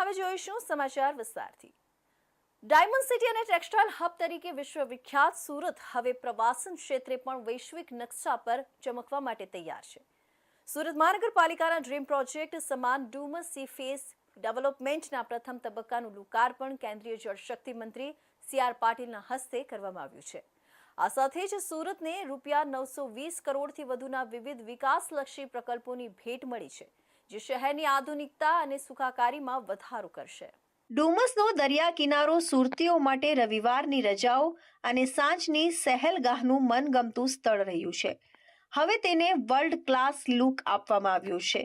હવે જોઈશું સમાચાર વિસ્તારથી। ડાયમંડ સિટી અને ટેક્સટાઇલ હબ તરીકે વિશ્વવિખ્યાત સુરત હવે પ્રવાસન ક્ષેત્રે પણ વૈશ્વિક નકશા પર ચમકવા માટે તૈયાર છે। સુરત મહાનગરપાલિકાના ડ્રીમ પ્રોજેક્ટ સમાન ડુમસ સી ફેસ ડેવલપમેન્ટના પ્રથમ તબક્કાનું લોકાર્પણ કેન્દ્રીય જળશક્તિ મંત્રી સી.આર. પાટીલના હસ્તે કરવામાં આવ્યું છે। આ સાથે જ સુરતને રૂપિયા 920 કરોડથી વધુના વિવિધ વિકાસલક્ષી પ્રકલ્પોની ભેટ મળી છે, જે શહેરની આધુનિકતા અને સુખાકારીમાં વધારો કરશે। ડુમસનો દરિયા કિનારો સુરતીઓ માટે રવિવારની રજાઓ અને સાંજની સહેલગાહનું મનગમતું સ્થળ રહ્યું છે। હવે તેને વર્લ્ડ ક્લાસ લુક આપવામાં આવ્યું છે।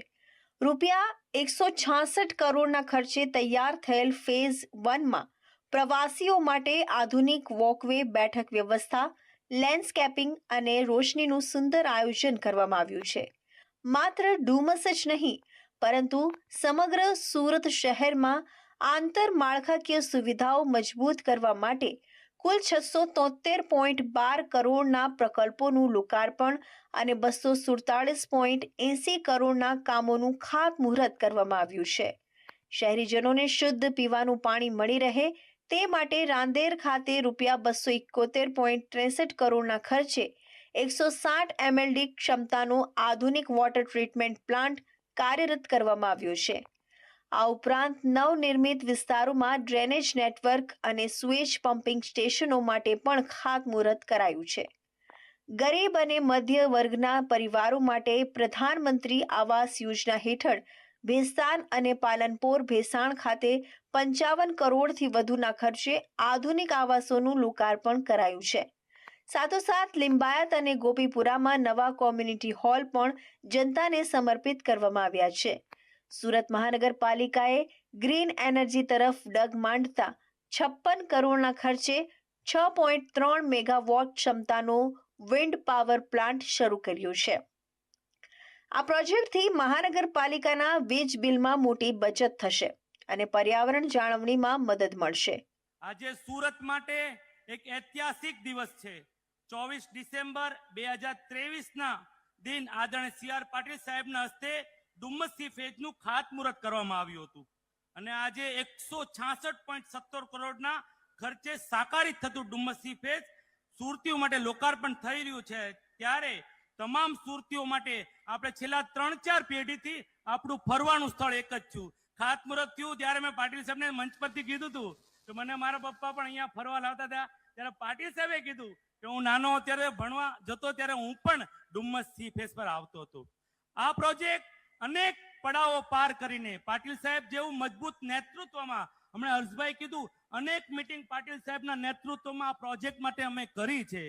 રૂપિયા 166 કરોડના ખર્ચે તૈયાર થયેલ ફેઝ 1માં પ્રવાસીઓ માટે આધુનિક વોકવે, બેઠક વ્યવસ્થા, લેન્ડસ્કેપિંગ અને રોશનીનું સુંદર આયોજન કરવામાં આવ્યું છે। માત્ર ડુમસ જ નહીં, પરંતુ સમગ્ર સુરત શહેરમાં આંતરમાળખાકીય સુવિધાઓ મજબૂત કરવા માટે કુલ 673.12 કરોડના પ્રકલ્પોનું લોકાર્પણ અને 247.80 કરોડના કામોનું ખાતમુહૂર્ત કરવામાં આવ્યું છે। શહેરીજનોને શુદ્ધ પીવાનું પાણી મળી રહે તે માટે રાંદેર ખાતે રૂપિયા 271.63 કરોડના ખર્ચે 160 MLD ક્ષમતાનો આધુનિક વોટર ટ્રીટમેન્ટ પ્લાન્ટ કાર્યરત કરવામાં આવ્યો છે। આ ઉપરાંત નવનિર્મિત વિસ્તારોમાં ડ્રેનેજ નેટવર્ક અને સુએજ પમ્પિંગ સ્ટેશનો માટે પણ ખાતમુહૂર્ત કરાયું છે। ગરીબ અને મધ્ય વર્ગના પરિવારો માટે પ્રધાનમંત્રી આવાસ યોજના હેઠળ ભેસ્તાન અને પાલનપુર ભેસાણ ખાતે 55 કરોડથી વધુના ખર્ચે આધુનિક આવાસોનું લોકાર્પણ કરાયું છે। સાથોસાથ લિંબાયત અને ગોપીપુરામાં નવા કોમ્યુનિટી હોલ પણ જનતાને સમર્પિત કરવામાં આવ્યા છે। સુરત મહાનગરપાલિકાએ ગ્રીન એનર્જી તરફ ડગ માંડતા 56 કરોડના ખર્ચે 6.3 મેગાવોટ ક્ષમતાનો વિન્ડ પાવર પ્લાન્ટ શરૂ કર્યો છે। આ પ્રોજેક્ટથી મહાનગરપાલિકાના વીજ બિલમાં મોટી બચત થશે અને પર્યાવરણ જાળવણીમાં મદદ મળશે। આજે સુરત માટે એક ઐતિહાસિક દિવસ છે। 24 ડિસેમ્બર 2023ના દિન આદરણીય સી.આર. પાટીલ સાહેબના હસ્તે ડુમસ સી ફેઝનું ખાતમુહૂર્ત કરવામાં આવ્યું હતું અને આજે 166.17 કરોડના ખર્ચે સાકારિત થતું ડુમસ સી ફેઝ સુરતીઓ માટે લોકાર્પણ થઈ રહ્યું છે। ત્યારે તમામ સુરતીઓ માટે આપણે છેલ્લા 3-4 પેઢીથી આપણું ફરવાનું સ્થળ એક જ છું। ખાતમુહૂર્ત થયું ત્યારે મેં પાટીલ સાહેબને મંચ પરથી કીધું હતું કે મને મારા પપ્પા પણ અહીંયા ફરવા લાવતા હતા, ત્યારે પાટીલ સાહેબે કીધું કે હું નાનો ત્યારે ભણવા જતો ત્યારે હું પણ ડુમસ સી ફેઝ પર આવતો હતો। આ પ્રોજેક્ટ અનેક પડાવો પાર કરીને પાટીલ સાહેબ જેવું મજબૂત નેતૃત્વમાં, હમણાં હર્ષભાઈ કીધું, અનેક મીટિંગ પાટીલ સાહેબના નેતૃત્વમાં આ પ્રોજેક્ટ માટે અમે કરી છે।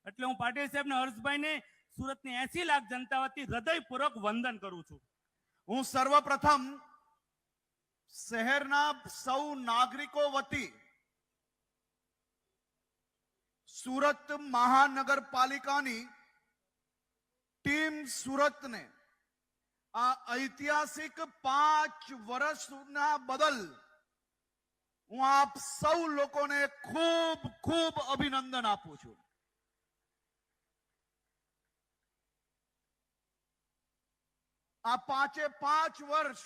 એટલે હું પાટીલ સાહેબને, હર્ષભાઈને સુરતની 80 લાખ જનતા વતી હૃદયપૂર્વક વંદન કરું છું। હું સર્વપ્રથમ શહેરના સૌ નાગરિકો વતી સુરત મહાનગરપાલિકાની ટીમ સુરતને આ ઐતિહાસિક 5 વર્ષના બદલ હું આપ સૌ લોકોને ખૂબ ખૂબ અભિનંદન આપું છું। આ 5 વર્ષ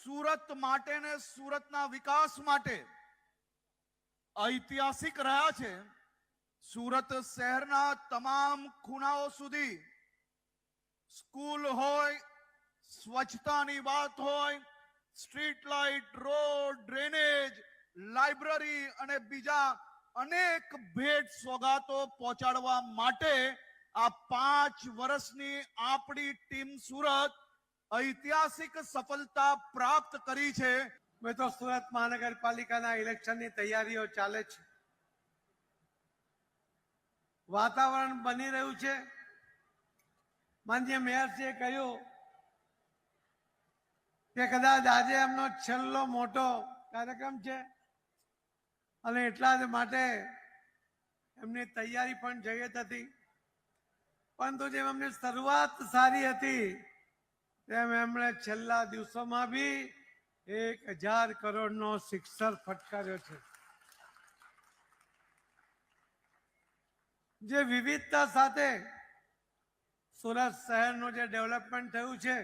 સુરત માટે ને સુરતના વિકાસ માટે ઐતિહાસિક રહ્યા છે। સુરત શહેરના તમામ ખૂણાઓ સુધી સ્કૂલ હોય, સ્વચ્છતાની વાત હોય, street light, road, drainage, library અને બીજા અનેક ભેટ સોગાતો પહોંચાડવા માટે આ 5 વર્ષની આપણી ટીમ સુરત ઐતિહાસિક સફળતા પ્રાપ્ત કરી છે। મેં તો સુરત મહાનગરપાલિકાના ઇલેક્શનની તૈયારીઓ ચાલે છે। વાતાવરણ બની રહ્યું છે। માનનીય મેયરશ્રીએ કહ્યું કે કદાચ આજે એમનો છેલ્લો મોટો કાર્યક્રમ છે અને એટલા જ માટે એમની તૈયારી પણ જયત હતી, પરંતુ જેમ એમની શરૂઆત સારી હતી તેમ એમણે છેલ્લા દિવસોમાં બી 1000 કરોડનો સિક્સર ફટકાર્યો છે। જે વિવિધતા સાથે સુરત શહેરનું જે ડેવલપમેન્ટ થયું છે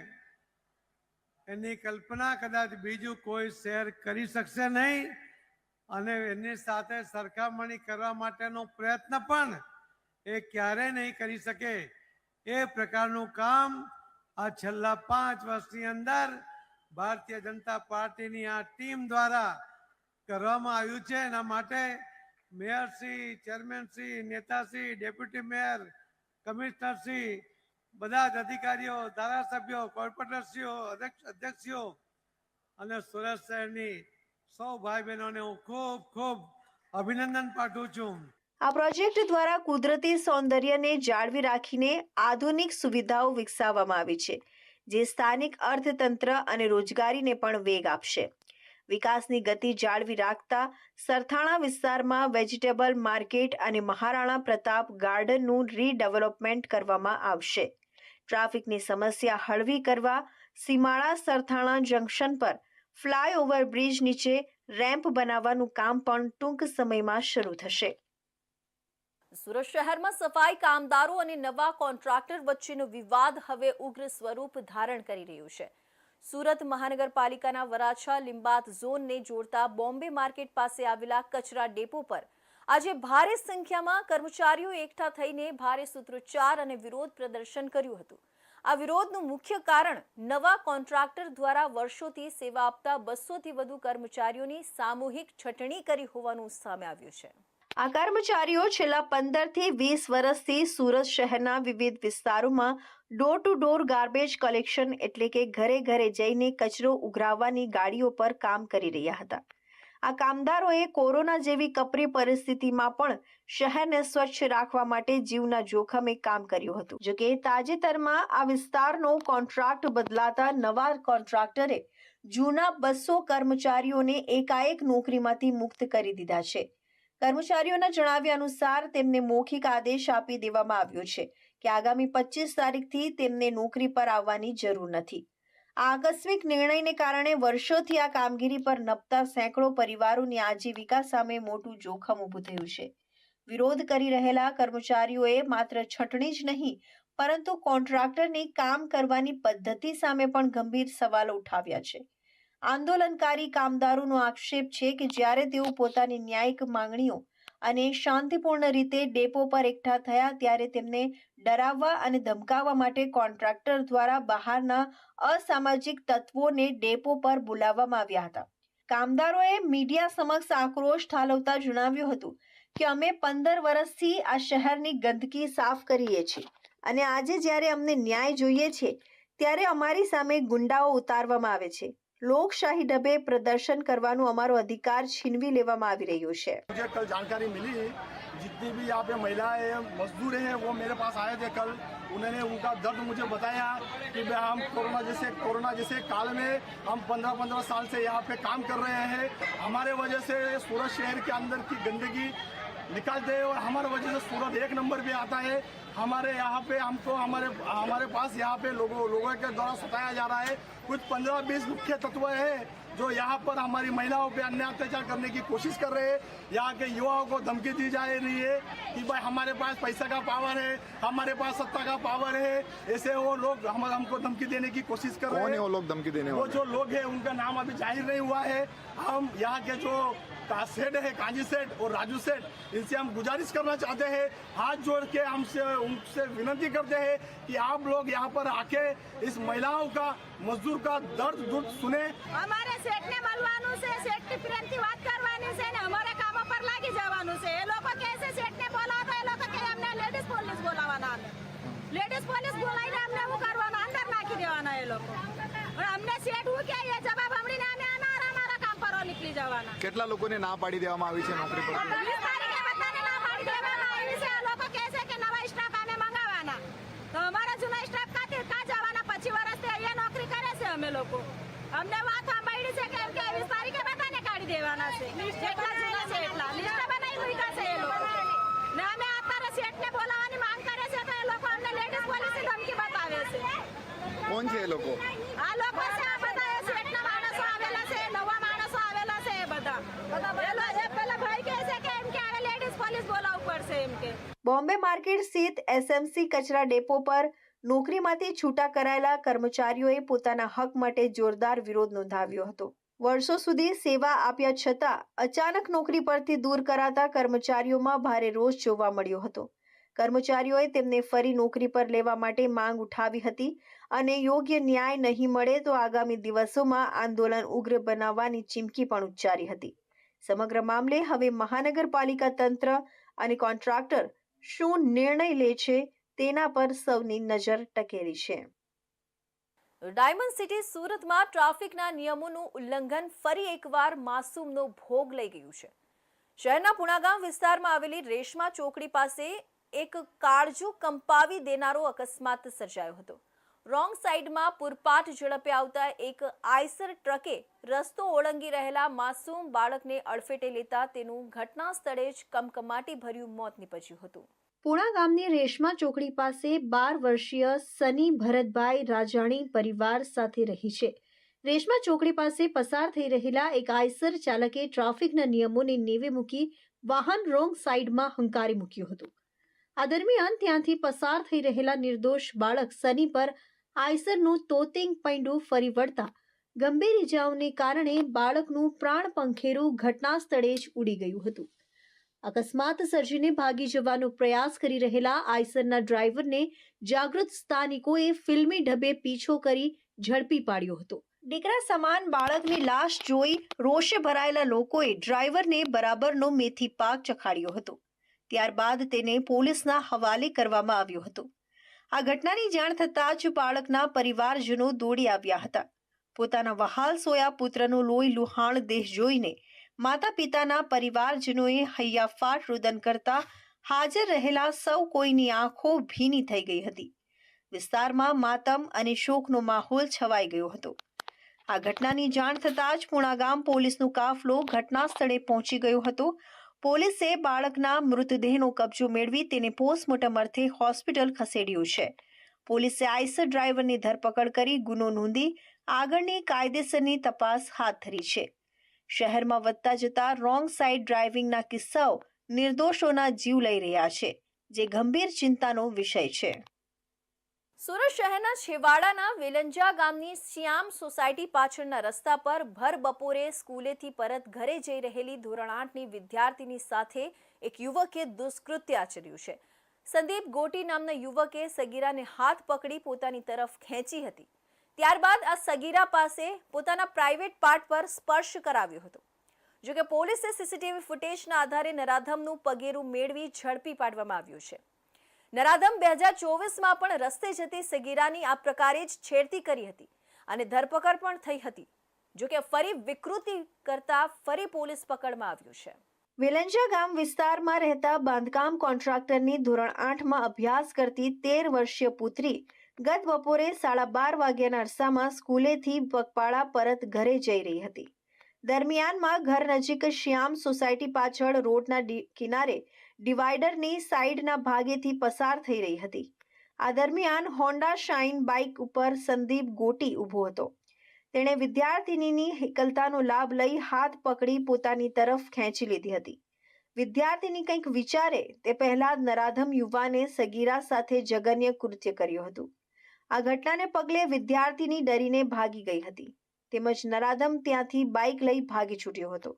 એની કલ્પના કદાચ બીજું કોઈ શહેર કરી શકશે નહીં અને એની સાથે સરખામણી કરવા માટેનો પ્રયત્ન પણ એ ક્યારેય નહીં કરી શકે. એ પ્રકારનું કામ આ છેલ્લા 5 વર્ષની અંદર ભારતીય જનતા પાર્ટીની આ ટીમ દ્વારા કરવામાં આવ્યું છે. એના માટે મેયરશ્રી, ચેરમેનશ્રી, નેતાશ્રી, ડેપ્યુટી મેયર, કમિશનરશ્રી, બધા જ અધિકારીઓ, ધારાસભ્યો, કોર્પોરેટરશ્રીઓ, અધ્યક્ષીઓ અને સુરત શહેરની સૌ ભાઈ બહેનોને હું ખૂબ ખૂબ અભિનંદન પાઠવું છું. આ પ્રોજેક્ટ દ્વારા કુદરતી સૌંદર્યને જાળવી રાખીને આધુનિક સુવિધાઓ વિકસાવવામાં આવી છે, જે સ્થાનિક અર્થતંત્ર અને રોજગારીને પણ વેગ આપશે. વિકાસની ગતિ જાળવી રાખતા સરથાણા વિસ્તારમાં વેજીટેબલ માર્કેટ અને મહારાણા પ્રતાપ ગાર્ડનનું રીડેવલપમેન્ટ કરવામાં આવશે. ટ્રાફિકની સમસ્યા હળવી કરવા સીમાડા સરથાણા જંકશન પર ફ્લાયઓવર બ્રિજ નીચે રેમ્પ બનાવવાનું કામ પણ ટૂંક સમયમાં શરૂ થશે. સુરત શહેરમાં સફાઈ કામદારો અને નવા કોન્ટ્રાક્ટર વચ્ચેનો વિવાદ હવે ઉગ્ર સ્વરૂપ ધારણ કરી રહ્યું છે. સુરત મહાનગરપાલિકાના વરાછા લિંબાયત ઝોનને જોડતા બોમ્બે માર્કેટ પાસે આવેલા કચરા ડેપો પર આજે ભારે સંખ્યામાં કર્મચારીઓ એકઠા થઈને ભારે સૂત્રોચ્ચાર અને વિરોધ પ્રદર્શન કર્યું હતું. આ વિરોધનું મુખ્ય કારણ નવા કોન્ટ્રાક્ટર દ્વારા વર્ષોથી સેવા આપતા 200થી વધુ કર્મચારીઓની સામૂહિક છટણી કરી હોવાનું સામે આવ્યું છે. આ કર્મચારીઓ છેલ્લા 15 થી 20 વર્ષથી સુરત શહેરના વિવિધ વિસ્તારોમાં door to door garbage collection એટલે કે ઘરે ઘરે જઈને કચરો ઉઘરાવવાની ગાડીઓ પર કામ કરી રહ્યા હતા. આ કામદારોએ કોરોના જેવી કપરી પરિસ્થિતિમાં પણ શહેરને સ્વચ્છ રાખવા માટે જીવના જોખમે કામ કર્યું હતું. જો કે તાજેતરમાં આ વિસ્તારનો કોન્ટ્રાક્ટ બદલાતા નવા કોન્ટ્રાક્ટરે જૂના 200 કર્મચારીઓને એકાએક નોકરીમાંથી મુક્ત કરી દીધા છે. કર્મચારીઓના જણાવ્યા અનુસાર તેમને મૌખિક આદેશ આપી દેવામાં આવ્યો છે કે આગામી 25 તારીખથી તેમને નોકરી પર આવવાની જરૂર નથી. આ આકસ્મિક નિર્ણયને કારણે વર્ષોથી આ કામગીરી પર નપતા સેંકડો પરિવારોની આજીવિકા સામે મોટું જોખમ ઊભું થયું છે. વિરોધ કરી રહેલા કર્મચારીઓએ માત્ર છટણી જ નહીં પરંતુ કોન્ટ્રાક્ટરની કામ કરવાની પદ્ધતિ સામે પણ ગંભીર સવાલો ઉઠાવ્યા છે. આંદોલનકારી કામદારોનો આક્ષેપ છે કે જ્યારે તેઓ પોતાની ન્યાયિક માંગણીઓ અને શાંતિપૂર્ણ રીતે ડેપો પર એકઠા થયા ત્યારે તેમને ડરાવવા અને ધમકાવવા માટે કોન્ટ્રાક્ટર દ્વારા બહારના અસામાજિક તત્વોને ડેપો પર બોલાવવામાં આવ્યા હતા. કામદારોએ મીડિયા સમક્ષ આક્રોશ ઠાલવતા જણાવ્યું હતું કે અમે 15 વર્ષથી આ શહેરની ગંદકી સાફ કરીએ છીએ અને આજે જ્યારે અમને ન્યાય જોઈએ છે ત્યારે અમારી સામે ગુંડાઓ ઉતારવામાં આવે છે. લોકશાही ढबे प्रदर्शन करवानो हमारो अधिकार छीनवी लेवामां आवी रह्यो छे. मुझे कल जानकारी मिली, जितनी भी यहाँ पे महिलाएं मजदूर हैं वो मेरे पास आए थे कल. उन्होंने उनका दर्द मुझे बताया कि भाई हम कोरोना जैसे काल में हम 15-15 साल से यहाँ पे काम कर रहे हैं. हमारे वजह से सूरत शहर के अंदर की गंदगी निकालते हैं और हमारे वजह से सूरत 1 नंबर पे आता है. हमारे यहाँ पे हमको हमारे पास यहाँ पे लोगों के द्वारा सताया जा रहा है. कुछ 15-20 मुख्य तत्व हैं जो यहाँ पर हमारी महिलाओं पे अन्याय अत्याचार करने की कोशिश कर रहे हैं. यहाँ के युवाओं को धमकी दी जा रही है कि भाई हमारे पास पैसा का पावर है, हमारे पास सत्ता का पावर है. ऐसे वो लोग हमको धमकी देने की कोशिश कर रहे हैं. कौन है वो लोग धमकी देने वाले? वो जो लोग हैं उनका नाम अभी जाहिर नहीं हुआ है. हम यहाँ के जो सेठ है, कांजी सेठ और राजू सेठ, इनसे हम गुजारिश करना चाहते हैं, हाथ जोड़ के उनसे विनती करते हैं कि आप लोग यहाँ पर आके इस महिलाओं का, मजदूर का दर्द सुने. અમારે શેઠને મળવાનું છે, શેઠની પ્રેમથી વાત કરવાની છે ને અમારે કામો પર લાગી જવાનું છે. એ લોકો કહે છે શેઠને બોલાવો તો એ લોકો કહે અમને લેડીઝ પોલીસ બોલાવવાના. લેડીઝ પોલીસ બોલાવીને અમને શું કરવાનું? અંદર નાખી દેવાના એ લોકો. પણ અમને શેઠ હું કે એ જવાબ સાંભળીને અમે અમારા કામ પર નીકળી જવાના. કેટલા લોકોને ના પાડી દેવામાં આવી છે નોકરી પર? 20 તારીખે બધાને ના પાડી દેવામાં આવી છે. લોકો કહે છે કે નવા સ્ટાફ અમે મંગાવવાના. તો અમારા જૂના સ્ટાફ કાં જવાના? 25 વર્ષથી અહીંયા નોકરી કરે છે અમે લોકો. અમને વાત સાંભળી છે કે 20 તારીખે બધાને કાઢી દેવાના છે. જેટલા જૂના છે એટલા લિસ્ટ બનાવી મૂક્યા છે એ લોકો. ને અમે અત્યારે શેઠને બોલાવવાની માંગ કરે છે તો એ લોકો અમને લેડીઝ પોલીસની ધમકી બતાવે છે. કોણ છે એ લોકો? આ લોકો છે આ બધા એ શેઠના માણસો આવેલા છે, નવા માણસો આવેલા છે. એ બધા પેલા ભાઈ કહે છે કે એમ કે હવે લેડીઝ પોલીસ બોલાવવું પડશે એમ કે. બોમ્બે માર્કેટ સ્થિત એસએમસી કચરા ડેપો પર નોકરીમાંથી છૂટા કરાયેલા કર્મચારીઓએ પોતાના હક માટે જોરદાર વિરોધ નોંધાવ્યો હતો. વર્ષો સુધી સેવા આપ્યા છતાં અચાનક નોકરી પરથી દૂર કરાતા કર્મચારીઓમાં ભારે રોષ જોવા મળ્યો હતો. કર્મચારીઓએ તેમને ફરી નોકરી પર લેવા માટે માંગ ઉઠાવી હતી અને યોગ્ય ન્યાય નહીં મળે તો આગામી દિવસોમાં આંદોલન ઉગ્ર બનાવવાની ચીમકી પણ ઉચ્ચારી હતી. સમગ્ર મામલે હવે મહાનગરપાલિકા તંત્ર અને કોન્ટ્રાક્ટર શું નિર્ણય લે છે તેના પર સૌની નજર ટકેલી છે. ડાયમંડ સિટી સુરતમાં ટ્રાફિકના નિયમોનું ઉલ્લંઘન ફરી એકવાર માસૂમનો ભોગ લઈ ગયું છે. શહેરના પુણાગામ વિસ્તારમાં આવેલી રેશમા ચોકડી પાસે એક કાળજું કંપાવી દેનારો અકસ્માત સર્જાયો હતો. રોંગ સાઈડમાં પૂરપાટ ઝડપે આવતા એક આઈસર ટ્રકે રસ્તો ઓળંગી રહેલા માસૂમ બાળકને અડફેટે લેતા તેનું ઘટના સ્થળે જ કમકમાટી ભર્યું મોત નીપજ્યું હતું. પુણા ગામની રેશમા ચોકડી પાસે 12 વર્ષીય સની ભરતભાઈ રાજાણી પરિવાર સાથે રહી છે. રેશમા ચોકડી પાસે પસાર થઈ રહેલા એક આઈસર ચાલકે ટ્રાફિકના નિયમોને નેવે મૂકી વાહન રોંગ સાઈડમાં હંકારી મૂક્યું હતું. આ દરમિયાન ત્યાંથી પસાર થઈ રહેલા નિર્દોષ બાળક સની પર આઈસરનું તોતિંગ પૈંડું ફરી વળતા ગંભીર ઇજાઓને કારણે બાળકનું પ્રાણ પંખેરું ઘટના સ્થળે જ ઉડી ગયું હતું. અકસ્માત સર્જીને ભાગી જવાનો પ્રયાસ કરી રહેલા આઈસરના ડ્રાઈવરને જાગૃત સ્થાનિકોએ ફિલ્મી ઢબે પીછો કરી ઝડપી પાડ્યો હતો. દીકરા સમાન બાળકની લાશ જોઈ રોષે ભરાયેલા લોકોએ ડ્રાઈવરને બરાબરનો મેથી પાક ચખાડ્યો હતો. ત્યારબાદ તેને પોલીસના હવાલે કરવામાં આવ્યો હતો. આ ઘટનાની જાણ થતાં જ બાળકના પરિવારજનો દોડી આવ્યા હતા. પોતાના વહાલ સોયા પુત્રનો લોહી લુહાણ દેહ જોઈને માતા પિતાના પરિવારજનોએ હૈયાફાટ રુદન કરતા હાજર રહેલા સૌ કોઈની આંખો ભીની થઈ ગઈ હતી. વિસ્તારમાં માતમ અને શોકનો માહોલ છવાઈ ગયો હતો. આ ઘટનાની જાણ થતાં જ પુણાગામ પોલીસનો કાફલો ઘટના સ્થળે પહોંચી ગયો હતો. પોલીસે બાળકના મૃતદેહનો કબજો મેળવી તેને પોસ્ટમોર્ટમ અર્થે હોસ્પિટલ ખસેડ્યો છે. પોલીસે આઈસર ડ્રાઈવરની ધરપકડ કરી ગુનો નોંધી આગળની કાયદેસરની તપાસ હાથ ધરી છે. શહેરમાં વધતા જતા રોંગ સાઈડ ડ્રાઇવિંગના કિસ્સાઓ નિર્દોષોના જીવ લઈ રહ્યા છે, જે ગંભીર ચિંતાનો વિષય છે. સુરત શહેરના છેવાડાના વેલંજા ગામની શ્યામ સોસાયટી પાછળના રસ્તા પર ભર બપોરે સ્કૂલેથી પરત ઘરે જઈ રહેલી ધોરણ 8ની વિદ્યાર્થીની સાથે એક યુવકે દુષ્કૃત્ય આચર્યું છે. સંદીપ ગોટી નામના યુવકે સગીરાને હાથ પકડી પોતાની તરફ ખેંચી હતી. ત્યારબાદ આ સગીરા પાસે પોતાના પ્રાઇવેટ પાર્ટ પર સ્પર્શ કરાવ્યો હતો. જોકે પોલીસે સીસીટીવી ફૂટેજના આધારે નરાધમનું પગેરું મેળવી ઝડપી પાડવામાં આવ્યું છે. નરાધમ 2024માં પણ રસ્તે જતી સગીરાની આ પ્રકારે જ છેડતી કરી હતી અને ધરપકડ પણ થઈ હતી. જોકે ફરી વિકૃતિ કરતા ફરી પોલીસ પકડમાં આવ્યું છે. વેલંજા ગામ વિસ્તારમાં રહેતા બાંધકામ કોન્ટ્રાક્ટરની ધોરણ 8માં અભ્યાસ કરતી 13 વર્ષીય પુત્રી ગત બપોરે 12:30 વાગ્યાના અરસામાં સ્કૂલેથી પગપાળા પરત ઘરે જઈ રહી હતી. દરમિયાનમાં ઘર નજીક શ્યામ સોસાયટી પાછળ રોડના કિનારે ડિવાઈડરની સાઈડના ભાગેથી પસાર થઈ રહી હતી. આ દરમિયાન હોન્ડા શાઇન બાઇક ઉપર સંદીપ ગોટી ઊભો હતો. તેણે વિદ્યાર્થિનીની એકલતાનો લાભ લઈ હાથ પકડી પોતાની તરફ ખેંચી લીધી હતી. વિદ્યાર્થિની કંઈક વિચારે તે પહેલા નરાધમ યુવાને સગીરા સાથે જઘન્ય કૃત્ય કર્યું હતું. આ ઘટનાને પગલે વિદ્યાર્થિની ડરીને ભાગી ગઈ હતી. તેમજ નરાધમ ત્યાંથી બાઇક લઈ ભાગી છૂટ્યો હતો.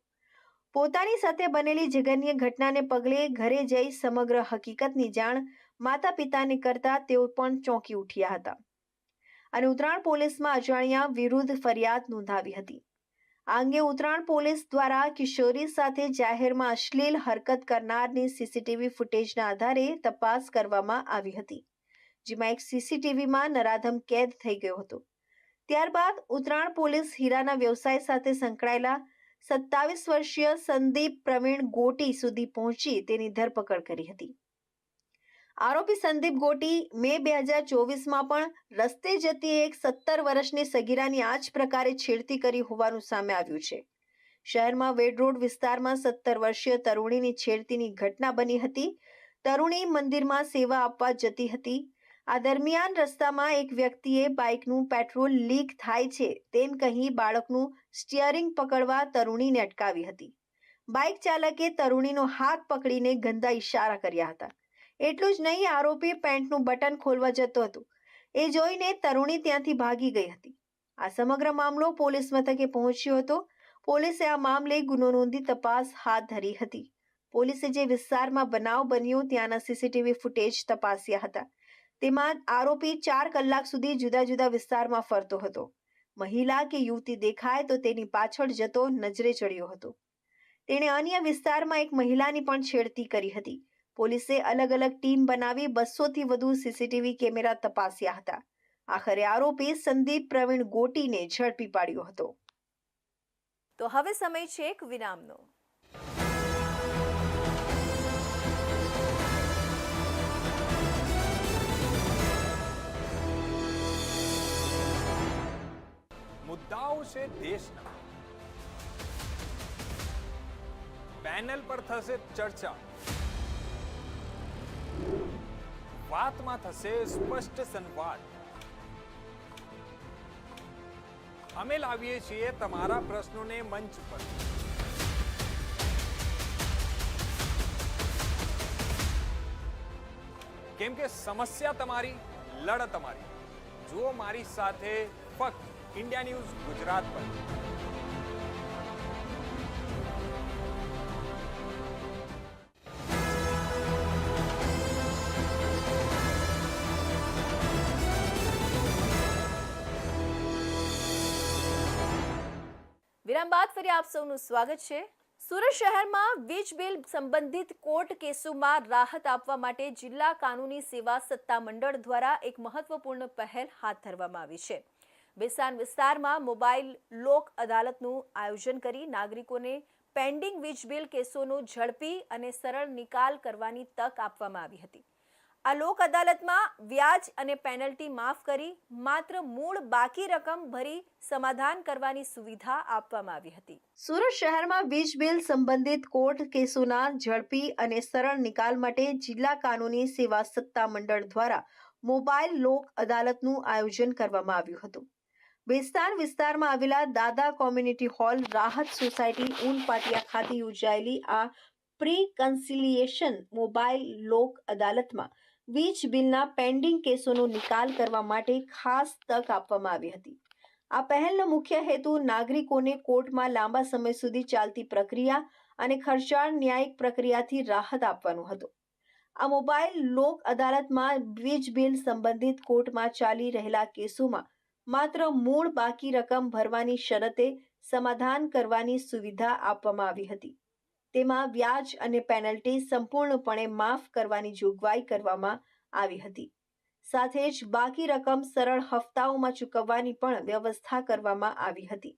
પોતાની સાથે બનેલી જઘન્ય ઘટનાને પગલે ઘરે જઈ સમગ્ર હકીકતની જાણ માતા પિતાને કરતા તેઓ પણ ચોંકી ઉઠ્યા હતા અને ઉત્તરાયણ પોલીસમાં અજાણ્યા વિરુદ્ધ ફરિયાદ નોંધાવી હતી. આ અંગે ઉત્તરાયણ પોલીસ દ્વારા કિશોરી સાથે જાહેરમાં અશ્લીલ હરકત કરનારની સીસીટીવી ફૂટેજના આધારે તપાસ કરવામાં આવી હતી, જેમાં એક સીસીટીવીમાં નરાધમ કેદ થઈ ગયો હતો. ત્યારબાદ ઉત્તરાયણ પોલીસ હીરાના વ્યવસાય સાથે સંકળાયેલા 27 વર્ષીય સંદીપ પ્રવીણ ગોટી સુધી પહોંચી તેની ધરપકડ કરી હતી. આરોપી સંદીપ ગોટી મે 2024માં પણ રસ્તે જતી એક 17 વર્ષની સગીરાની આ જ પ્રકારે છેડતી કરી હોવાનું સામે આવ્યું છે. શહેરમાં વેડ રોડ વિસ્તારમાં 17 વર્ષીય તરુણીની છેડતીની ઘટના બની હતી. તરુણી મંદિરમાં સેવા આપવા જતી હતી. આ દરમિયાન રસ્તામાં એક વ્યક્તિએ બાઇકનું પેટ્રોલ લીક થાય છે તેમ કહી બાળકનું સ્ટીયરિંગ પકડવા તરુણીને અટકાવી હતી. બાઇક ચાલકે તરુણીનો હાથ પકડીને ગંદા ઇશારા કર્યા હતા. એટલું જ નહીં, આરોપી પેન્ટનું બટન ખોલવા જતો હતો એ જોઈને તરુણી ત્યાંથી ભાગી ગઈ હતી. આ સમગ્ર મામલો પોલીસ મથકે પહોંચ્યો હતો. પોલીસે આ મામલે ગુનો નોંધી તપાસ હાથ ધરી હતી. પોલીસે જે વિસ્તારમાં બનાવ બન્યો ત્યાંના સીસીટીવી ફૂટેજ તપાસ્યા હતા. તેમાં આરોપી 4 કલાક સુધી જુદા જુદા વિસ્તારમાં ફરતો હતો. મહિલા કે યુવતી દેખાય તો તેની પાછળ જતો નજરે ચડ્યો હતો. તેણે અન્ય વિસ્તારમાં એક મહિલાની પણ છેડતી કરી હતી. પોલીસે અલગ અલગ ટીમ બનાવી 200થી વધુ સીસીટીવી કેમેરા તપાસ્યા હતા. આખરે આરોપી સંદીપ પ્રવીણ ગોટીને ઝડપી પાડ્યો હતો. તો હવે સમય છે એક વિરામનો. મુદ્દાઓ છે દેશના, પેનલ પર થશે ચર્ચા, વાતમાં થશે સ્પષ્ટ સંવાદ. અમે લાવીએ છીએ તમારા પ્રશ્નોને મંચ પર. કેમ કે સમસ્યા તમારી, લડત તમારી. જુઓ મારી સાથે ફક્ત इंडिया न्यूज गुजरात पर. વિરામ બાદ ફરી આપ સૌનું સ્વાગત છે. સુરત શહેરમાં વીજ બિલ સંબંધિત કોર્ટ કેસોમાં રાહત આપવા માટે જિલ્લા કાનૂની સેવા સત્તા મંડળ દ્વારા એક મહત્વપૂર્ણ પહેલ હાથ ધરવામાં આવી છે. બેસાન વિસ્તારમાં મોબાઈલ લોક અદાલતનું આયોજન કરી નાગરિકોને પેન્ડિંગ વીજ બિલ કેસોનો ઝડપી અને સરળ નિકાલ કરવાની તક આપવામાં આવી હતી. આ લોક અદાલતમાં વ્યાજ અને પેનલ્ટી માફ કરી માત્ર મૂળ બાકી રકમ ભરી સમાધાન કરવાની સુવિધા આપવામાં આવી હતી. સુરત શહેરમાં વીજ બિલ સંબંધિત કોર્ટ કેસોના ઝડપી અને સરળ નિકાલ માટે જિલ્લા કાનૂની સેવા સત્તા મંડળ દ્વારા મોબાઈલ લોક અદાલતનું આયોજન કરવામાં આવ્યું હતું. બેસ્તાન વિસ્તારમાં આવેલા દાદા કોમ્યુનિટી હોલ રાહત સોસાયટી ઊન પાટિયા ખાતે યોજાયેલી આ પ્રી કન્સિલિયેશન મોબાઈલ લોક અદાલતમાં વીજ બિલના પેન્ડિંગ કેસોનો નિકાલ કરવા માટે ખાસ તક આપવામાં આવી હતી. આ પહેલનો મુખ્ય હેતુ નાગરિકોને કોર્ટમાં લાંબા સમય સુધી ચાલતી પ્રક્રિયા અને ખર્ચાળ ન્યાયિક પ્રક્રિયાથી રાહત આપવાનો હતો. આ મોબાઈલ લોક અદાલતમાં વીજ બિલ સંબંધિત કોર્ટમાં ચાલી રહેલા કેસોમાં માત્ર મૂળ બાકી રકમ ભરવાની શરતે સમાધાન કરવાની સુવિધા આપવામાં આવી હતી. તેમાં વ્યાજ અને પેનલ્ટી સંપૂર્ણપણે માફ કરવાની જોગવાઈ કરવામાં આવી હતી. સાથે જ બાકી રકમ સરળ હપ્તાઓમાં ચૂકવવાની પણ વ્યવસ્થા કરવામાં આવી હતી,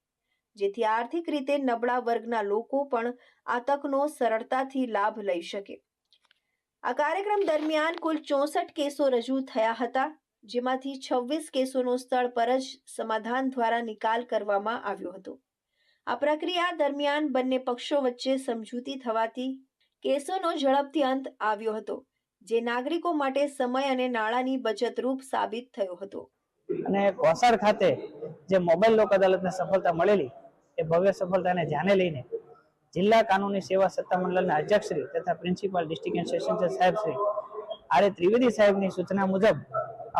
જેથી આર્થિક રીતે નબળા વર્ગના લોકો પણ આ તકનો સરળતાથી લાભ લઈ શકે. આ કાર્યક્રમ દરમિયાન કુલ 64 કેસો રજૂ થયા હતા, જેમાંથી 26 કેસોનો સ્થળ પર જ સમાધાન દ્વારા નિકાલ કરવામાં આવ્યો હતો. આ પ્રક્રિયા દરમિયાન બંને પક્ષો વચ્ચે સમજૂતી થવાથી કેસોનો ઝડપથી અંત આવ્યો હતો, જે નાગરિકો માટે સમય અને નાણાંની બચતરૂપ સાબિત થયો હતો. અને કોસાડ ખાતે જે મોબાઈલ લોક અદાલતને સફળતા મળેલી એ ભવ્ય સફળતાને ધ્યાને લઈને જિલ્લા કાનૂની સેવા સત્તા મંડળના અધ્યક્ષશ્રી તથા પ્રિન્સિપાલ ડિસ્ટ્રિક્ટ એન્ડ સેશન જજ સાહેબશ્રી આર ત્રિવેદી સાહેબની સૂચના મુજબ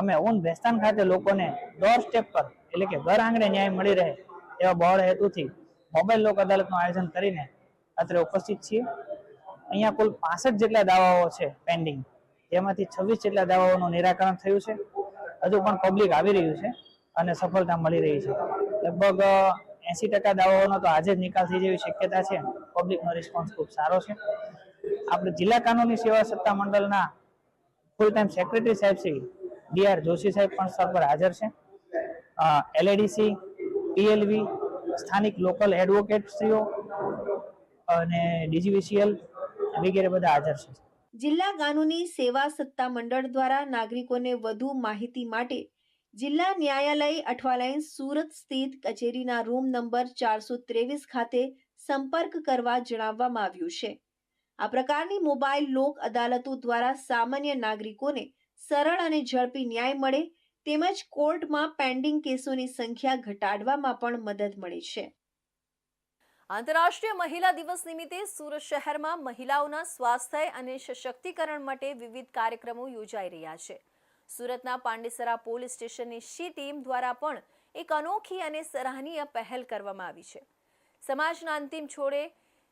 અમે ઊન ભેસ્તાન ખાતે લોકોને ડોર સ્ટેપ પર એટલે કે ઘર આંગણે ન્યાય મળી રહે એવા બહોળા હેતુથી મોબાઈલ લોક અદાલતનું આયોજન કરીને અત્રે ઉપસ્થિત છીએ. અહીંયા કુલ 65 જેટલા દાવાઓ છે પેન્ડિંગ, જેમાંથી 26 જેટલા દાવાઓનું નિરાકરણ થયું છે. હજુ પણ પબ્લિક આવી રહ્યું છે અને સફળતા મળી રહી છે. લગભગ 80% દાવાઓનો તો આજે જ નિકાલ થઈ જેવી શક્યતા છે. પબ્લિકનો રિસ્પોન્સ ખૂબ સારો છે. આપણે જિલ્લા કાનૂની સેવા સત્તા મંડળના ફૂલ ટાઈમ સેક્રેટરી સાહેબ શ્રી ડી.આર. જોશી સાહેબ પણ સ્થળ પર હાજર છે. એલએડીસી, પીએલવી, સ્થાનિક લોકલ એડવોકેટશ્રીઓ અને ડીજીવીસીએલ વગેરે બધા હાજર છે. જિલ્લા કાનૂની સેવા સત્તા મંડળ દ્વારા નાગરિકોને વધુ માહિતી માટે જિલ્લા ન્યાયાલય અઠવાલાઇન સુરત સ્થિત કચેરીના રૂમ નંબર 423 ખાતે સંપર્ક કરવા જણાવવામાં આવ્યું છે. આ પ્રકારની મોબાઈલ લોક અદાલતો દ્વારા સામાન્ય નાગરિકોને સરળ અને ઝડપી ન્યાય મળે તેમજ કોર્ટમાં પેન્ડિંગ કેસોની સંખ્યા ઘટાડવામાં પણ મદદ મળે છે. આંતરરાષ્ટ્રીય મહિલા દિવસ નિમિત્તે સુરત શહેરમાં મહિલાઓના સ્વાસ્થ્ય અને સશક્તિકરણ માટે વિવિધ કાર્યક્રમો યોજાઈ રહ્યા છે. સુરતના પાંડેસરા પોલીસ સ્ટેશનની શી ટીમ દ્વારા પણ એક અનોખી અને સરાહનીય પહેલ કરવામાં આવી છે. સમાજના અંતિમ છોડે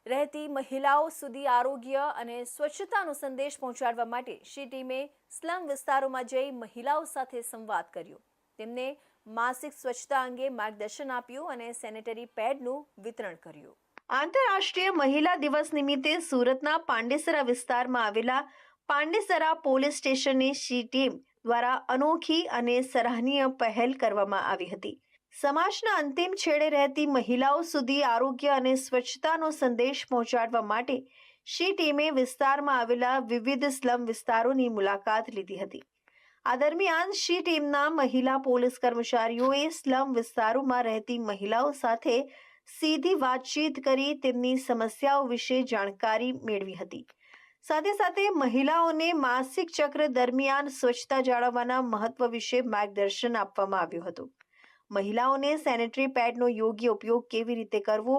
રહેતી મહિલાઓ સુધી આરોગ્ય અને સ્વચ્છતાનો સંદેશ પહોંચાડવા માટે શી ટીમે સ્લમ વિસ્તારોમાં જઈ મહિલાઓ સાથે સંવાદ કર્યો. તેમને માસિક સ્વચ્છતા અંગે માર્ગદર્શન આપ્યું અને સેનેટરી પેડનું વિતરણ કર્યું. આંતરરાષ્ટ્રીય મહિલા દિવસ નિમિત્તે સુરતના પાંડેસરા વિસ્તારમાં આવેલા પાંડેસરા પોલીસ સ્ટેશનની શી ટીમ દ્વારા અનોખી અને સરાહનીય પહેલ કરવામાં આવી હતી. સમાજના અંતિમ છેડે રહેતી મહિલાઓ સુધી આરોગ્ય અને સ્વચ્છતાનો સંદેશ પહોંચાડવા માટે શી ટીમે વિસ્તારમાં આવેલા વિવિધ સ્લમ વિસ્તારોની મુલાકાત લીધી હતી. આ દરમિયાન શી ટીમના મહિલા પોલીસ કર્મચારીઓએ સ્લમ વિસ્તારોમાં રહેતી મહિલાઓ સાથે સીધી વાતચીત કરી તેમની સમસ્યાઓ વિશે જાણકારી મેળવી હતી. સાથે સાથે મહિલાઓને માસિક ચક્ર દરમિયાન સ્વચ્છતા જાળવવાના મહત્વ વિશે માર્ગદર્શન આપવામાં આવ્યું હતું. મહિલાઓને સેનેટરી પેડનો યોગ્ય ઉપયોગ કેવી રીતે કરવો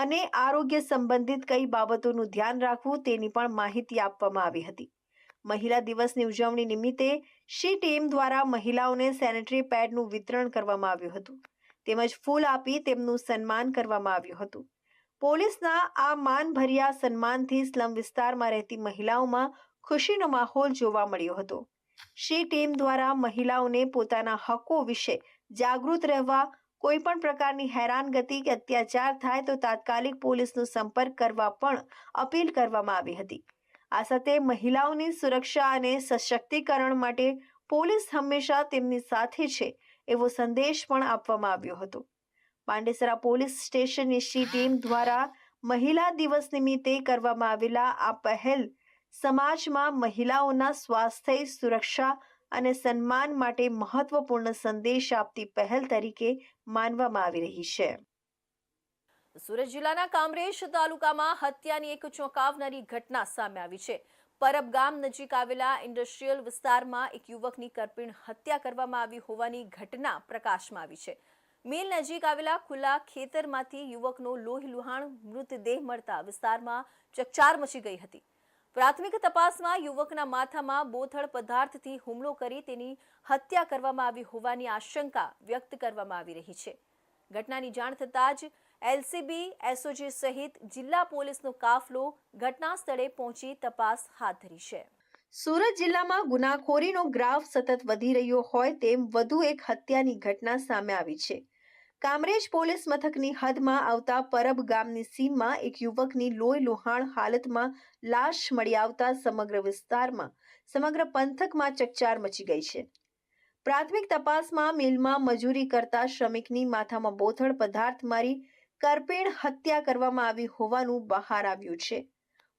અને આરોગ્ય સંબંધિત કઈ બાબતોનું ધ્યાન રાખવું તેની પણ માહિતી આપવામાં આવી હતી. મહિલા દિવસની ઉજવણી નિમિત્તે શી ટીમ દ્વારા મહિલાઓને સેનેટરી પેડનું વિતરણ કરવામાં આવ્યું હતું તેમજ ફૂલ આપી તેમનું સન્માન કરવામાં આવ્યું હતું. પોલીસના આ માનભર્યા સન્માનથી સ્લમ વિસ્તારમાં રહેતી મહિલાઓમાં ખુશીનો માહોલ જોવા મળ્યો હતો. શી ટીમ દ્વારા મહિલાઓને પોતાના હકો વિશે જાગૃત રહેવા, કોઈ પણ પ્રકારની હેરાનગતિ કે અત્યાચાર થાય તો તાત્કાલિક પોલીસનો સંપર્ક કરવા પણ અપીલ કરવામાં આવી હતી. આ સાથે મહિલાઓની સુરક્ષા અને સશક્તિકરણ માટે પોલીસ હંમેશા તેમની સાથે છે એવો સંદેશ પણ આપવામાં આવ્યો હતો. પાંડેસરા પોલીસ સ્ટેશનની શી ટીમ દ્વારા મહિલા દિવસ નિમિત્તે કરવામાં આવેલા આ પહેલ સમાજમાં મહિલાઓના સ્વાસ્થ્ય, સુરક્ષા અને સન્માન માટે મહત્વપૂર્ણ સંદેશ આપતી પહેલ તરીકે માનવામાં આવી રહી છે. સુરત જિલ્લાના કામરેજ તાલુકામાં હત્યાની એક ચોંકાવનારી ઘટના સામે આવી છે. પરબ ગામ નજીક આવેલા ઇન્ડસ્ટ્રીયલ વિસ્તારમાં એક યુવકની કરપીણ હત્યા કરવામાં આવી હોવાની ઘટના પ્રકાશમાં આવી છે. મિલ નજીક આવેલા ખુલ્લા ખેતરમાંથી યુવકનો લોહીલુહાણ મૃતદેહ મળતા વિસ્તારમાં ચકચાર મચી ગઈ હતી. પ્રાથમિક તપાસમાં યુવકના માથામાં બોથડ પદાર્થથી હુમલો કરી તેની હત્યા કરવામાં આવી હોવાની આશંકા વ્યક્ત કરવામાં આવી રહી છે. ઘટનાની જાણ થતાં જ એલસીબી, એસઓજી સહિત જિલ્લા પોલીસનો કાફલો ઘટના સ્થળે પહોંચી તપાસ હાથ ધરી છે. સુરત જિલ્લામાં ગુનાખોરીનો ગ્રાફ સતત વધી રહ્યો હોય તેમ વધુ એક હત્યાની ઘટના સામે આવી છે. કામરેજ પોલીસ મથકની હદમાં આવતા પરબ ગામની સીમમાં એક યુવકની લોહીલુહાણ હાલતમાં લાશ મળી આવતા સમગ્ર વિસ્તારમાં, સમગ્ર પંથકમાં ચકચાર મચી ગઈ છે. પ્રાથમિક તપાસમાં મિલમાં મજૂરી કરતા શ્રમિકની માથામાં બોથડ પદાર્થ મારી કરપીણ હત્યા કરવામાં આવી હોવાનું બહાર આવ્યું છે.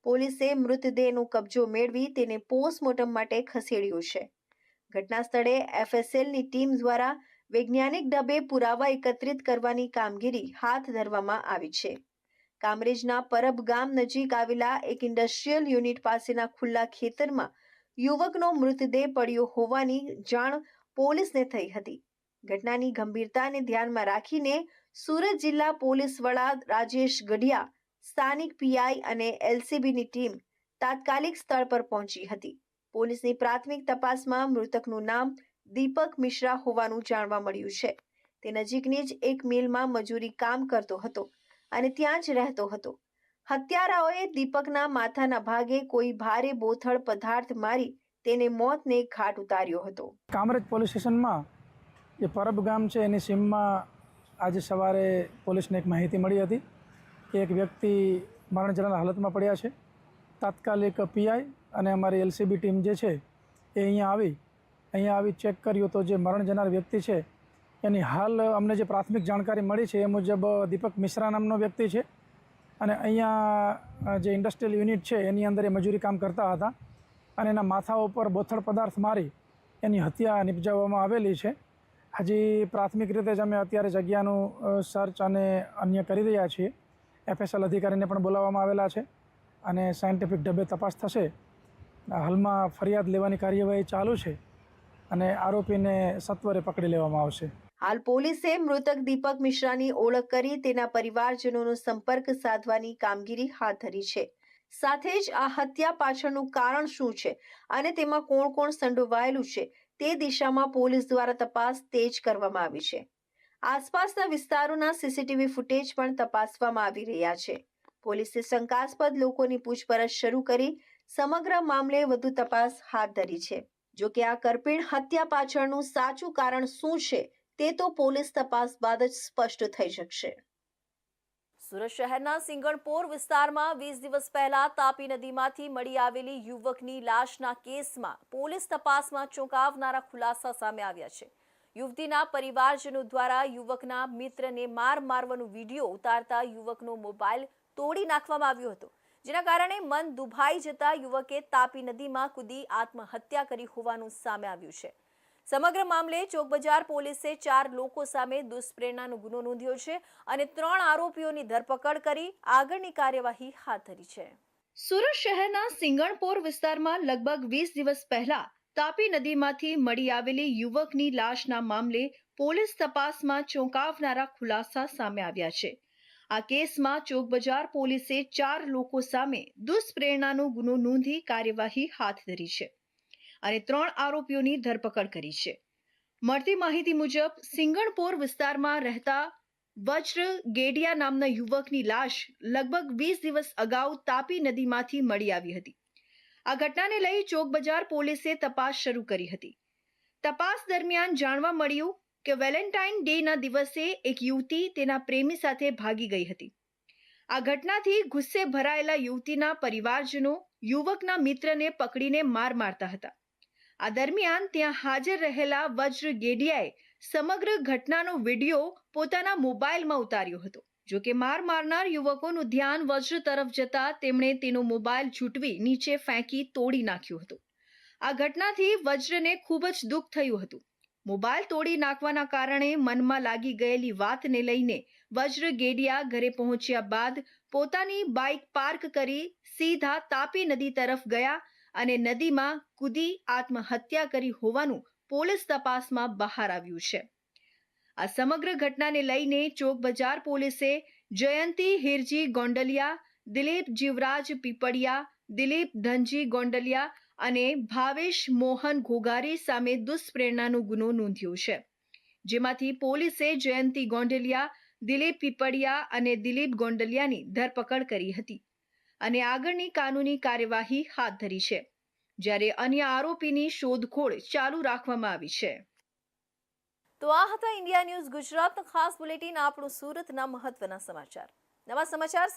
પોલીસે મૃતદેહનો કબજો મેળવી તેને પોસ્ટમોર્ટમ માટે ખસેડ્યો છે. ઘટના સ્થળે એફએસએલની ટીમ દ્વારા વૈજ્ઞાનિક ઢબે પુરાવા એકત્રિત કરવાની કામગીરી હાથ ધરવામાં આવી છે. કામરેજના પરબ ગામ નજીક આવેલા એક ઇન્ડસ્ટ્રીયલ યુનિટ પાસેના ખુલ્લા ખેતરમાં યુવકનો મૃતદેહ પડ્યો હોવાની જાણ પોલીસને થઈ હતી. ઘટનાની ગંભીરતાને ધ્યાનમાં રાખીને સુરત જિલ્લા પોલીસ વડા રાજેશ ગઢિયા, સ્થાનિક પીઆઈ અને એલસીબીની ટીમ તાત્કાલિક સ્થળ પર પહોંચી હતી. પોલીસની પ્રાથમિક તપાસમાં મૃતકનું નામ દીપક મિશ્રા હોવાનું જાણવા મળ્યું છે. તે નજીકની જ એક મિલમાં મજૂરી કામ કરતો હતો અને ત્યાં જ રહેતો હતો. હત્યારાઓએ દીપકના માથાના ભાગે કોઈ ભારે બોથડ પદાર્થ મારી તેને મોતને ઘાટ ઉતાર્યો હતો. કામરેજ પોલીસ સ્ટેશનમાં જે પરબ ગામ છે એની સીમમાં આજે સવારે પોલીસને એક માહિતી મળી હતી કે એક વ્યક્તિ મરણ જનાર હાલતમાં પડ્યા છે. તાત્કાલિક પીઆઈ અને અમારી એલસીબી ટીમ જે છે એ અહીંયા આવી ચેક કર્યું તો જે મરણ જનાર વ્યક્તિ છે એની હાલ અમને જે પ્રાથમિક જાણકારી મળી છે એ મુજબ દીપક મિશ્રા નામનો વ્યક્તિ છે અને અહીંયા જે ઇન્ડસ્ટ્રીયલ યુનિટ છે એની અંદર એ મજૂરી કામ કરતા હતા અને એના માથા ઉપર બોથડ પદાર્થ મારી એની હત્યા નિપજાવવામાં આવેલી છે. હજી પ્રાથમિક રીતે જ અમે અત્યારે જગ્યાનું સર્ચ અને અન્ય કરી રહ્યા છીએ. એફએસએલ અધિકારીને પણ બોલાવવામાં આવેલા છે અને સાયન્ટિફિક ઢબે તપાસ થશે. હાલમાં ફરિયાદ લેવાની કાર્યવાહી ચાલુ છે અને આરોપીને સત્વરે પકડી લેવામાં આવશે. હાલ પોલીસે મૃતક દીપક મિશ્રાની ઓળખ કરી તેના પરિવારજનોનો સંપર્ક સાધવાની કામગીરી હાથ ધરી છે. સાથે જ આ હત્યા પાછળનું કારણ શું છે અને તેમાં કોણ કોણ સંડોવાયેલું છે તે દિશામાં પોલીસ દ્વારા તપાસ તેજ કરવામાં આવી છે. આસપાસના વિસ્તારોના સીસીટીવી ફૂટેજ પણ તપાસવામાં આવી રહ્યા છે. પોલીસે શંકાસ્પદ લોકોની પૂછપરછ શરૂ કરી સમગ્ર મામલે વધુ તપાસ હાથ ધરી છે. જો કે આ કરપીણ હત્યા પાછળનું સાચું કારણ શું છે તે તો પોલીસ તપાસ બાદ જ સ્પષ્ટ થઈ શકશે. સુરત શહેરના સિંગણપોર વિસ્તારમાં 20 દિવસ પહેલા તાપી નદીમાંથી મળી આવેલી યુવકની લાશના કેસમાં પોલીસ તપાસમાં ચોંકાવનારા ખુલાસા સામે આવ્યા છે. યુવતીના પરિવારજનો દ્વારા યુવકના મિત્રને મારવાનો વિડીયો ઉતારતા યુવકનો મોબાઈલ તોડી નાખવામાં આવ્યો હતો, જેના કારણે મન દુભાઈ જતા યુવકે તાપી નદીમાં કૂદી આત્મહત્યા કરી હોવાનું સામે આવ્યું છે. સમગ્ર મામલે ચોકબજાર પોલીસે 4 લોકો સામે દુષ્પ્રેરણાનો ગુનો નોંધ્યો છે અને 3 આરોપીઓની ધરપકડ કરી આગળની કાર્યવાહી હાથ ધરી છે. સુરત શહેરના સિંગણપોર વિસ્તારમાં લગભગ 20 દિવસ પહેલા તાપી નદીમાંથી મળી આવેલી યુવકની લાશના મામલે પોલીસ તપાસમાં ચોંકાવનારા ખુલાસા સામે આવ્યા છે. આ કેસમાં ચોકબજાર પોલીસે 4 લોકો સામે દુષ્પ્રેરણાનો ગુનો નોંધી કાર્યવાહી હાથ ધરી છે અને 3 આરોપીઓની ધરપકડ કરી છે. મળતી માહિતી મુજબ સિંગણપોર વિસ્તારમાં રહેતા વજ્ર ગેડિયા નામના યુવકની લાશ લગભગ 20 દિવસ અગાઉ તાપી નદીમાંથી મળી આવી હતી. આ ઘટનાને લઈ ચોકબજાર પોલીસે તપાસ શરૂ કરી હતી. તપાસ દરમિયાન જાણવા મળ્યું કે વેલેન્ટાઇન ડેના દિવસે એક યુવતી તેના પ્રેમી સાથે ભાગી ગઈ હતી. આ ઘટનાથી ગુસ્સે ભરાયેલા યુવતીના પરિવારજનો યુવકના મિત્રને પકડીને મારતા હતા. આ દરમિયાન ત્યાં હાજર રહેલા વજ્ર ગેડિયાએ સમગ્ર ઘટનાનો વિડીયો પોતાના મોબાઈલમાં ઉતાર્યો હતો. જો કે મારનાર યુવકોનું ધ્યાન વજ્ર તરફ જતા તેમણે તેનો મોબાઈલ છૂટવી નીચે ફેંકી તોડી નાખ્યો હતો. આ ઘટનાથી વજ્રને ખૂબ જ દુઃખ થયું હતું. મોબાઈલ તોડી નાખવાના કારણે મનમાં લાગી ગયેલી વાતને લઈને વજ્ર ગેડિયા ઘરે પહોંચ્યા બાદ પોતાની બાઇક પાર્ક કરી સીધા તાપી નદી તરફ ગયા અને નદીમાં કૂદી આત્મહત્યા કરી હોવાનું પોલીસ તપાસમાં બહાર આવ્યું છે. આ સમગ્ર ઘટનાને લઈને ચોકબજાર પોલીસે જયંતી હિરજી ગોંડલિયા, દિલીપ જીવરાજ પીપળિયા, દિલીપ ધનજી ગોંડલિયા અને ભાવેશ મોહન ઘોઘારી સામે દુષ્પ્રેરણાનો ગુનો નોંધ્યો છે, જેમાંથી પોલીસે જયંતી ગોંડલિયા, દિલીપ પીપળિયા અને દિલીપ ગોંડલિયાની ધરપકડ કરી હતી અને આગળની કાનૂની કાર્યવાહી હાથ ધરી છે, જ્યારે અન્ય આરોપીની શોધખોળ ચાલુ રાખવામાં આવી છે. તો આ હતા ઇન્ડિયા ન્યૂઝ ગુજરાતનો ખાસ બુલેટિન, આપણું સુરતના મહત્વના સમાચાર. નવા સમાચાર